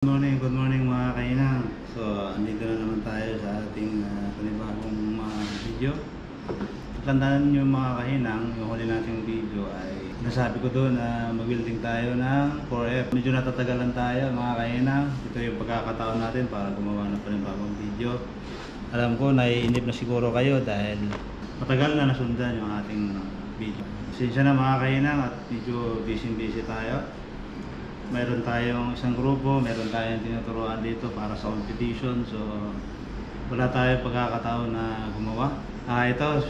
Good morning mga kainang. So, andito na naman tayo sa ating panibagong video. Tandaan nyo mga kainang, yung huli nating video ay nasabi ko doon na mag-building tayo ng 4F. Medyo natatagalan tayo mga kainang. Ito yung pagkakataon natin para gumawa ng panibagong video. Alam ko, naiinip na siguro kayo dahil matagal na nasundan yung ating video. Pasensya na mga kainang at medyo busy tayo. Meron tayong isang grupo, meron tayong tinuturuan dito para sa competition. So, wala tayong pagkakataon na gumawa. Ito,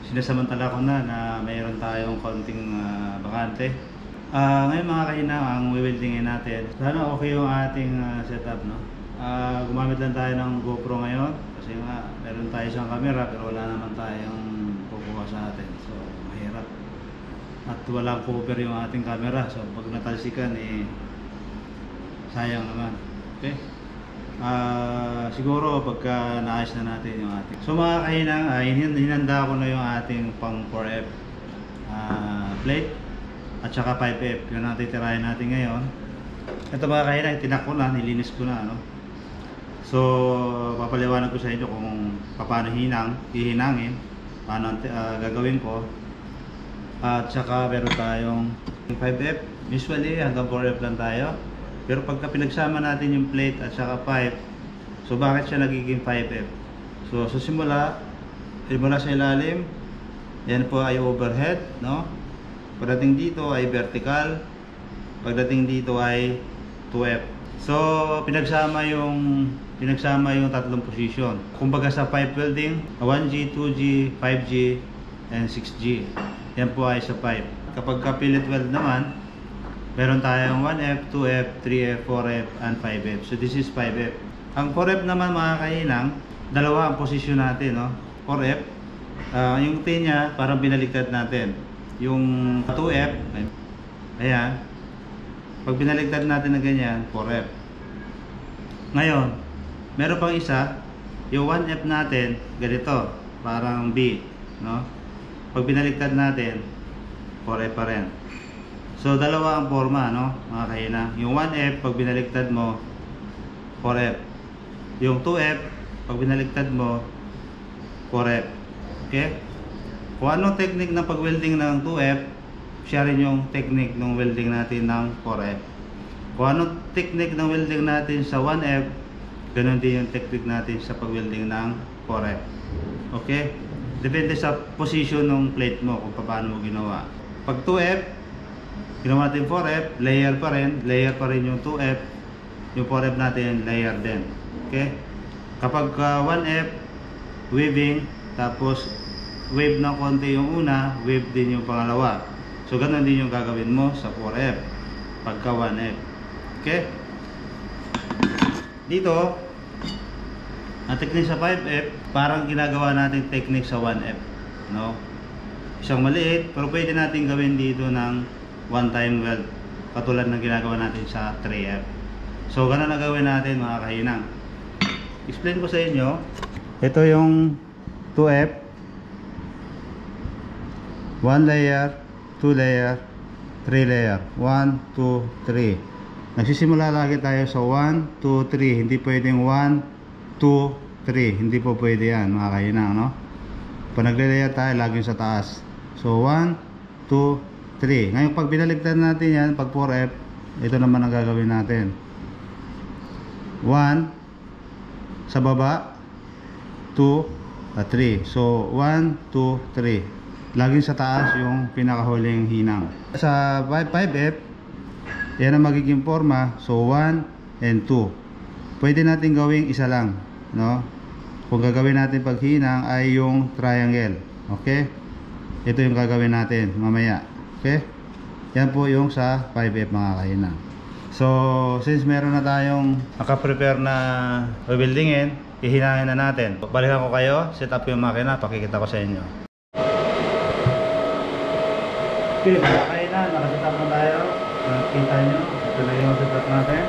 sinasamantala ko na mayroon tayong konting bakante. Ngayon mga kainang, ang wiwildingin natin. Sana okay yung ating setup, no? Gumamit lang tayo ng GoPro ngayon. Kasi nga, meron tayo isang camera pero wala naman tayong kukuha sa atin. So, mahirap. At walang cover yung ating camera, so pag natalsikan sayang naman. Okay? Siguro pagka naayos na natin yung ating. So mga kainang, hinanda ko na yung ating pang 4F plate at saka 5F. Yun ang titirahin natin ngayon. Ito mga kainang, tinak ko na, nilinis ko na, no? So papaliwanag ko sa inyo kung paano hihinangin, paano gagawin ko. At saka meron tayong 5F. Usually hanggang 4F lang tayo. Pero pagka pinagsama natin yung plate at saka 5, so bakit siya nagiging 5F? So simula sa ilalim, yan po ay overhead, no? Pagdating dito ay vertical. Pagdating dito ay 2F. So pinagsama yung tatlong position. Kumbaga sa pipe welding, 1G, 2G, 5G, and 6G. Yan po ay sa pipe. Kapag ka-fillet weld naman, meron tayong 1F, 2F, 3F, 4F, and 5F. So this is 5F. Ang 4F naman mga kainang, dalawa ang posisyon natin, no? 4F, yung T niya parang binaligtad natin. Yung 2F, ayan. Pag binaligtad natin na ganyan, 4F. Ngayon, meron pang isa, yung 1F natin, ganito, parang B, no? Pag binaligtad natin, 4F pa rin. So, dalawa ang forma, no? Mga kaina. Yung 1F, pag binaligtad mo, 4F. Yung 2F, pag binaligtad mo, 4F. Okay? Kung anong technique ng pag-welding ng 2F, siya rin yung technique ng welding natin ng 4F. Kung anong technique ng welding natin sa 1F, ganun din yung technique natin sa pag-welding ng 4F. Okay? Depende sa position ng plate mo kung paano mo ginawa. Pag 2F, ginawa natin 4F, layer pa rin yung 2F, yung 4F natin, layer din. Okay? Kapag 1F, weaving, tapos wave ng konti yung una, wave din yung pangalawa. So, ganun din yung gagawin mo sa 4F, pagka 1F. Okay? Dito, ang technique sa 5F, parang ginagawa natin technique sa 1F, no? Isang maliit, pero pwede natin gawin dito ng one-time weld, katulad ng ginagawa natin sa 3F. So, ganun na gawin natin mga kahinang. Explain ko sa inyo, ito yung 2F, 1 layer, 2 layer, 3 layer, 1, 2, 3. Nagsisimula lagi tayo sa 1, 2, 3, hindi pwedeng 1, 2, 3, hindi po pwede yan mga kainang, no? Pag nagle-layer tayo, laging sa taas. So 1, 2, 3. Ngayon pag binaligtad natin yan, pag 4F, ito naman ang gagawin natin. 1 sa baba, 2, 3. So 1, 2, 3. Laging sa taas yung pinakahuling hinang. Sa 5F, yan ang magiging forma. So 1 and 2. Pwede natin gawing isa lang, no? Kung gagawin natin paghinang ay yung triangle. Okay? Ito yung gagawin natin mamaya. Okay? Yan po yung sa 5F mga kahinang. So, since meron na tayong naka-prepare na rebuildingin, ihinangin na natin. Balikan ko kayo, set up yung makina, pakikita ko sa inyo. Okay, mga kahinang, nakaset up na tayo. Nakikita nyo, ito na yung set up natin.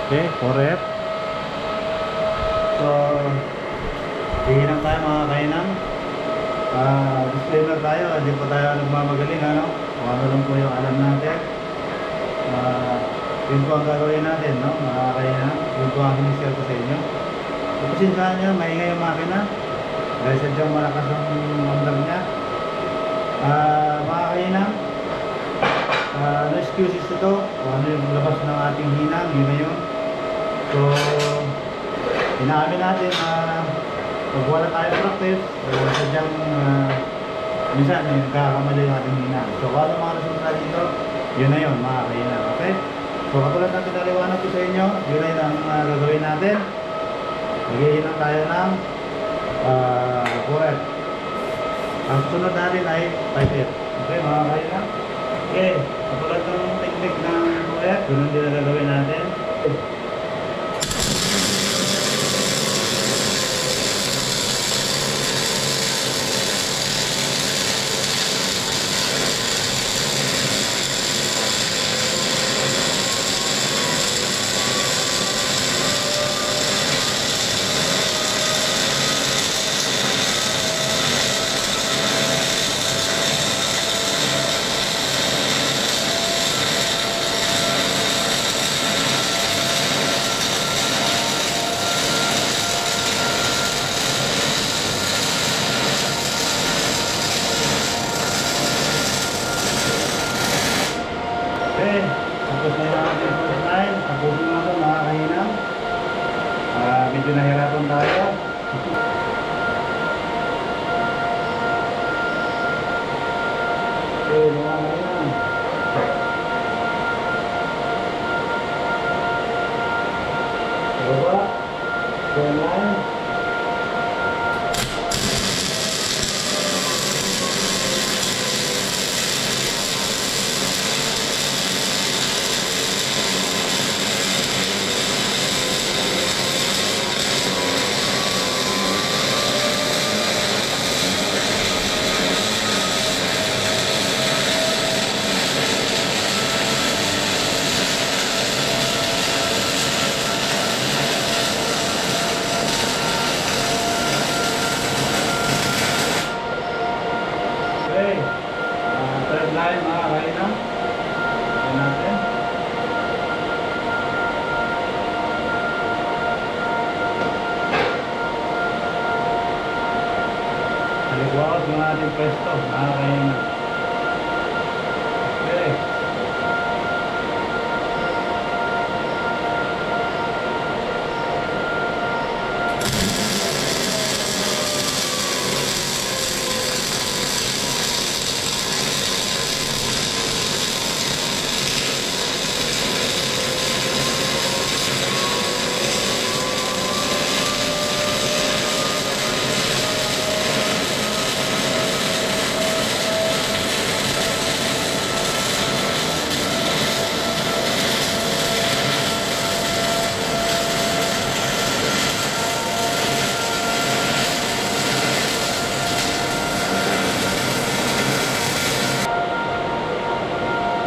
Okay, 4F. So, hihinang tayo mga kainang. Disclaimer tayo, hindi po tayo nagmamagaling, ano? Kung ano lang po yung alam natin. Yun po ang gagawin natin, no? Mga kainan. Yun po ang sinisir ko sa inyo. Pasensyahan nyo, maingay yung makina. Dahil sadyang malakas ang ramdam niya. Mga kainan, no excuses ito. Kung ano yung labas ng ating hinang, yun na yun. So, inaamin natin na pag wala tayo practice, sadyang minsan nagkakamali yung ating hinang. So, kung ano mga resulta dito, yun na yun, mga kainan. Okay? So, katulad natin naliwanag ko sa inyo, yun na yun ang gagawin natin. Maghihinang tayo ng 4F. Ang sunod natin ay 5F. Okay, mga kainan? Okay, katulad ng technique ng 4F, yun ang din na gagawin natin. Okay, tapos na yung ating first line. Tapusin mo na ito, mga kahinang. Medyo nahirapan tayo. Okay, mga kahinang. Baba, first line. Third line, mga kainang. Ito natin. Halimbawa yung ating pwesto, mga kainang. Okay.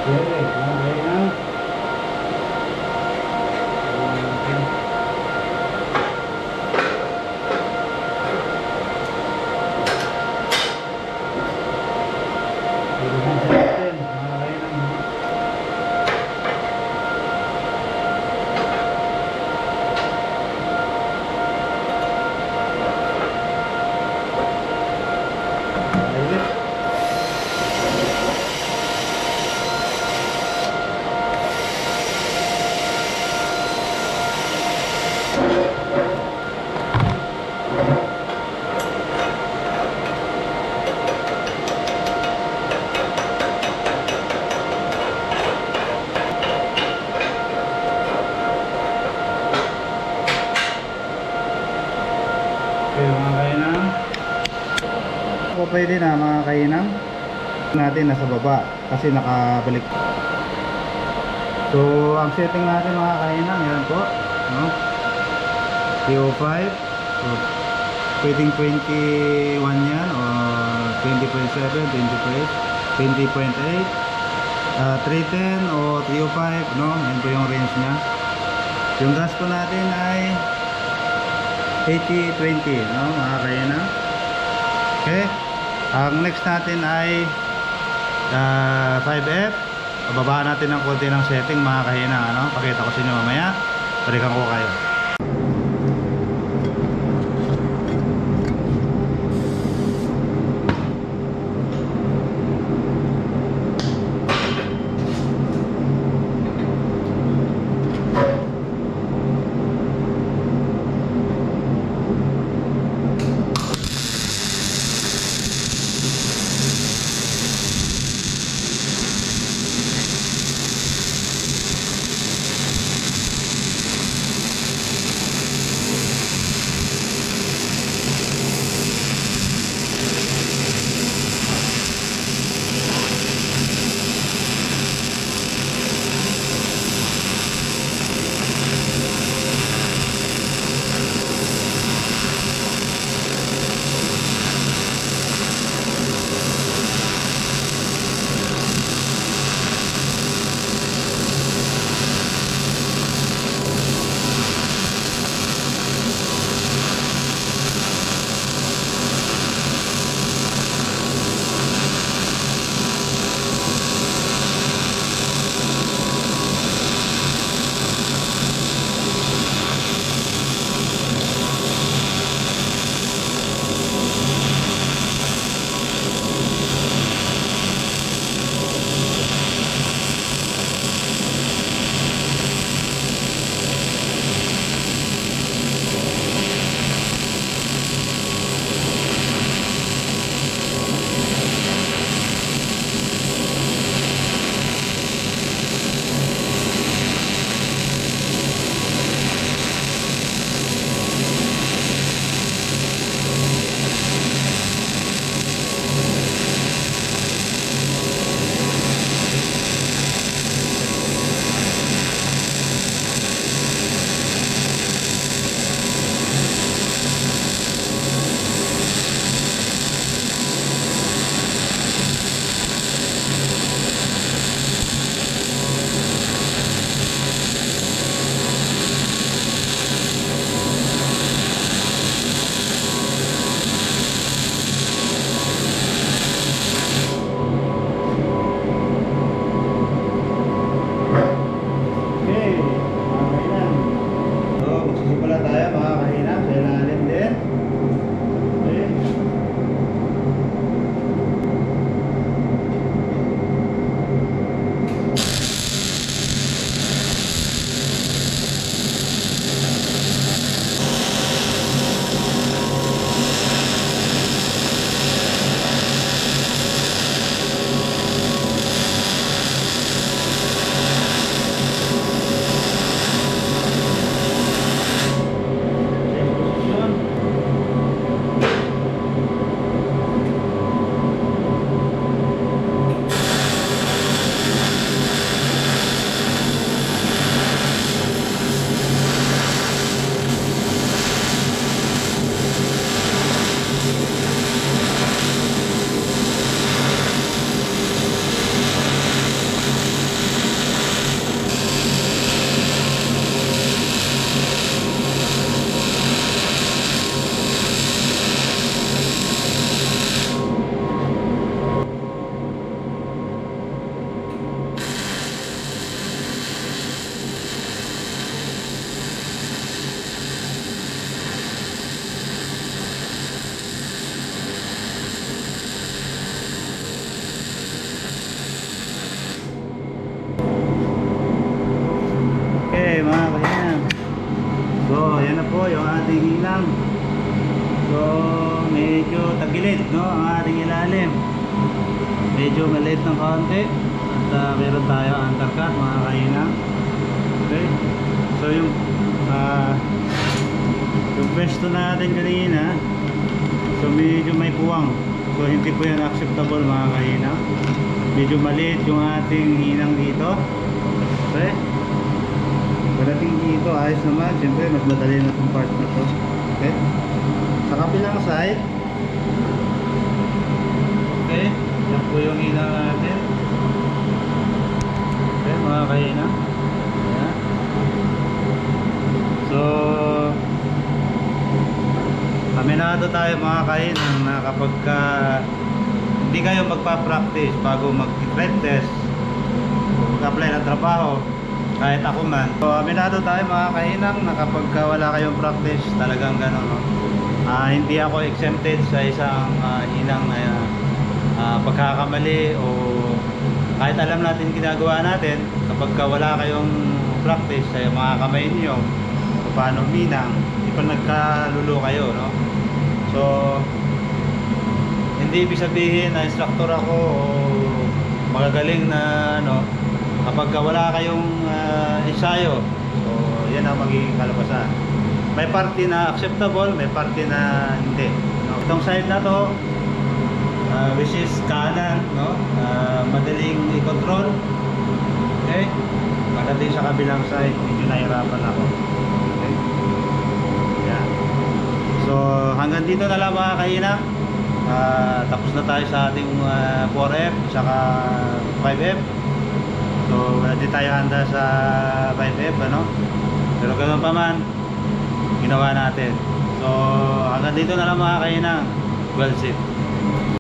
Okay, okay na. Okay, mga kainang. So, pwede na mga kainang natin nasa baba kasi nakabalik. So, ang setting natin mga kainang, yan po, no? CO5. So, pwedeng 21 yan o 20.7, 20.8, 310 o 305, no? Yan po yung range nya. Yung gas po natin ay 80-20, no, mga kainang. Okay, ang next natin ay 5F o Babaan natin ng konti ng setting mga kahinang, ano? Pakita ko sa inyo mamaya. Balikan ko kayo. yung ating hinang. So medyo tagilid, no, ang ating ilalim. Medyo maliit ng kaunti. At meron tayo undercut, mga kahinang. Okay. So yung pwesto natin kanina, so medyo may puwang. So hindi po yan acceptable, mga kahinang. Medyo maliit yung ating hinang dito. Okay. Pagdating dito, ayos naman. Siyempre, mas madali na itong part na to. Okay. Sa kabilang side, okay, yan po yung hinang natin. Okay, mga kahinang. Ayan. So aminado tayo, mga kahinang, na kapag hindi kayo magpa-practice bago mag-tread test, mag-apply ng trabaho, kahit ako man. So, aminado tayo mga kahinang na kapag wala kayong practice, talagang gano'n, no? Hindi ako exempted sa isang hinang pagkakamali o kahit alam natin ginagawa natin, kapag wala kayong practice sa mga kamay niyo paano minang, hindi pa nagkalulo kayo, no? So hindi ibig sabihin na instructor ako o magagaling na ano kapag wala kayong ensayo. So yan ang magiging kalabasan. May party na acceptable, may party na hindi, no? Itong side na to which is kanan, no? Madaling i-control. Okay? Pagdating sa kabilang side, medyo nahirapan ako. Okay? Yan. So, hanggang dito na lang mga kahinang. Tapos na tayo sa ating 4F saka 5F. So, hindi tayo handa sa 5F, ano? Pero ganoon pa man, ginawa natin. So, hanggang dito na lang mga kahinang. Well said.